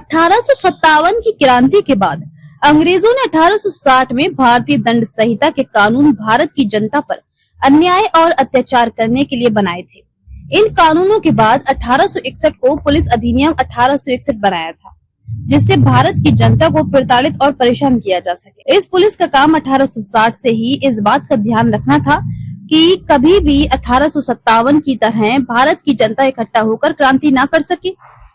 1857 की क्रांति के बाद अंग्रेजों ने 1860 में भारतीय दंड संहिता के कानून भारत की जनता पर अन्याय और अत्याचार करने के लिए बनाए थे। इन कानूनों के बाद 1861 को पुलिस अधिनियम 1861 बनाया था, जिससे भारत की जनता को प्रताड़ित और परेशान किया जा सके। इस पुलिस का काम 1860 से ही इस बात का ध्यान रखना था कि कभी भी 1857 की तरह भारत की जनता इकट्ठा होकर क्रांति न कर सके।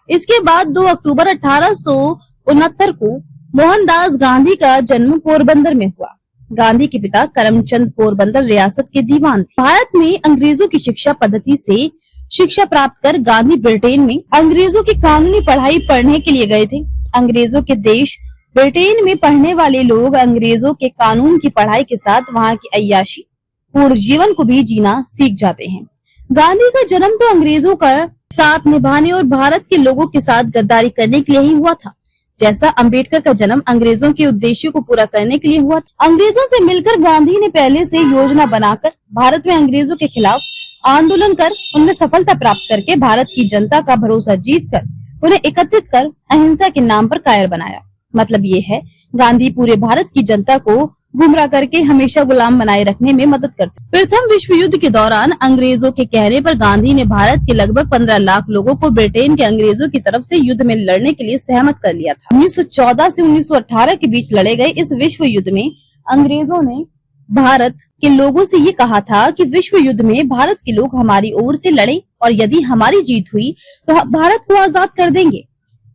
इसके बाद 2 अक्टूबर 1869 को मोहनदास गांधी का जन्म पोरबंदर में हुआ। गांधी के पिता करमचंद पोरबंदर रियासत के दीवान थे। भारत में अंग्रेजों की शिक्षा पद्धति से शिक्षा प्राप्त कर गांधी ब्रिटेन में अंग्रेजों की कानूनी पढ़ाई पढ़ने के लिए गए थे। अंग्रेजों के देश ब्रिटेन में पढ़ने वाले लोग अंग्रेजों के कानून की पढ़ाई के साथ वहाँ की अय्याशी पूर्ण जीवन को भी जीना सीख जाते हैं। गांधी का जन्म तो अंग्रेजों का साथ निभाने और भारत के लोगों के साथ गद्दारी करने के लिए ही हुआ था, जैसा अंबेडकर का जन्म अंग्रेजों के उद्देश्यों को पूरा करने के लिए हुआ था। अंग्रेजों से मिलकर गांधी ने पहले से योजना बनाकर भारत में अंग्रेजों के खिलाफ आंदोलन कर उनमें सफलता प्राप्त करके भारत की जनता का भरोसा जीतकर उन्हें एकत्रित कर अहिंसा के नाम पर कायर बनाया। मतलब ये है, गांधी पूरे भारत की जनता को गुमराह करके हमेशा गुलाम बनाए रखने में मदद करते। प्रथम विश्व युद्ध के दौरान अंग्रेजों के कहने पर गांधी ने भारत के लगभग 15 लाख लोगों को ब्रिटेन के अंग्रेजों की तरफ से युद्ध में लड़ने के लिए सहमत कर लिया था। 1914 से 1918 के बीच लड़े गए इस विश्व युद्ध में अंग्रेजों ने भारत के लोगों से ये कहा था कि विश्व युद्ध में भारत के लोग हमारी ओर से लड़ें और यदि हमारी जीत हुई तो हम भारत को आजाद कर देंगे।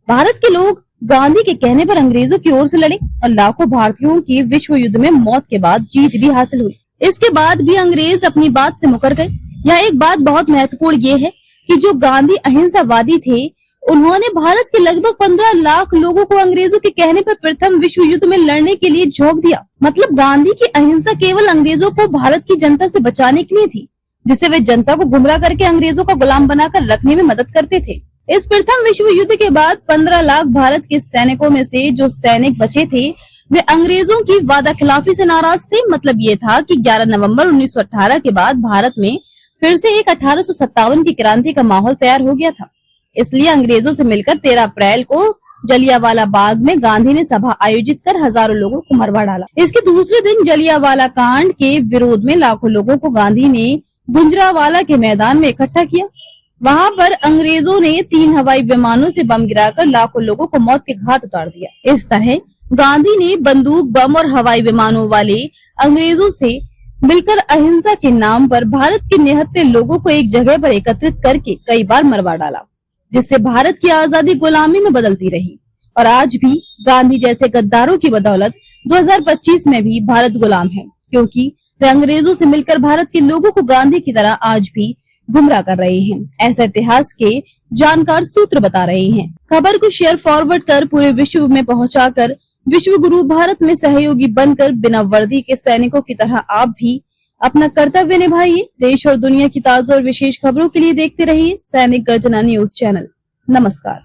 भारत के लोग गांधी के कहने पर अंग्रेजों की ओर से लड़े और लाखों भारतीयों की विश्व युद्ध में मौत के बाद जीत भी हासिल हुई। इसके बाद भी अंग्रेज अपनी बात से मुकर गए। यह एक बात बहुत महत्वपूर्ण ये है कि जो गांधी अहिंसावादी थे, उन्होंने भारत के लगभग 15 लाख लोगों को अंग्रेजों के कहने पर प्रथम विश्व युद्ध में लड़ने के लिए झोंक दिया। मतलब गांधी की अहिंसा केवल अंग्रेजों को भारत की जनता से बचाने के लिए थी, जिससे वे जनता को गुमराह करके अंग्रेजों का गुलाम बनाकर रखने में मदद करते थे। इस प्रथम विश्व युद्ध के बाद 15 लाख भारत के सैनिकों में से जो सैनिक बचे थे, वे अंग्रेजों की वादा खिलाफी से नाराज थे। मतलब ये था कि 11 नवंबर 1918 के बाद भारत में फिर से एक 1857 की क्रांति का माहौल तैयार हो गया था। इसलिए अंग्रेजों से मिलकर 13 अप्रैल को जलियांवाला बाग में गांधी ने सभा आयोजित कर हजारों लोगों को मरवा डाला। इसके दूसरे दिन जलियांवाला कांड के विरोध में लाखों लोगों को गांधी ने गुजरांवाला के मैदान में इकट्ठा किया। वहां पर अंग्रेजों ने 3 हवाई विमानों से बम गिराकर लाखों लोगों को मौत के घाट उतार दिया। इस तरह गांधी ने बंदूक, बम और हवाई विमानों वाले अंग्रेजों से मिलकर अहिंसा के नाम पर भारत के निहत्थे लोगों को एक जगह पर एकत्रित करके कई बार मरवा डाला, जिससे भारत की आजादी गुलामी में बदलती रही। और आज भी गांधी जैसे गद्दारों की बदौलत 2025 में भी भारत गुलाम है, क्योंकि वे अंग्रेजों से मिलकर भारत के लोगों को गांधी की तरह आज भी गुमराह कर रहे हैं। ऐसा इतिहास के जानकार सूत्र बता रहे हैं। खबर को शेयर फॉरवर्ड कर पूरे विश्व में पहुंचाकर विश्व गुरु भारत में सहयोगी बनकर बिना वर्दी के सैनिकों की तरह आप भी अपना कर्तव्य निभाइए। देश और दुनिया की ताजा और विशेष खबरों के लिए देखते रहिए सैनिक गर्जना न्यूज चैनल। नमस्कार।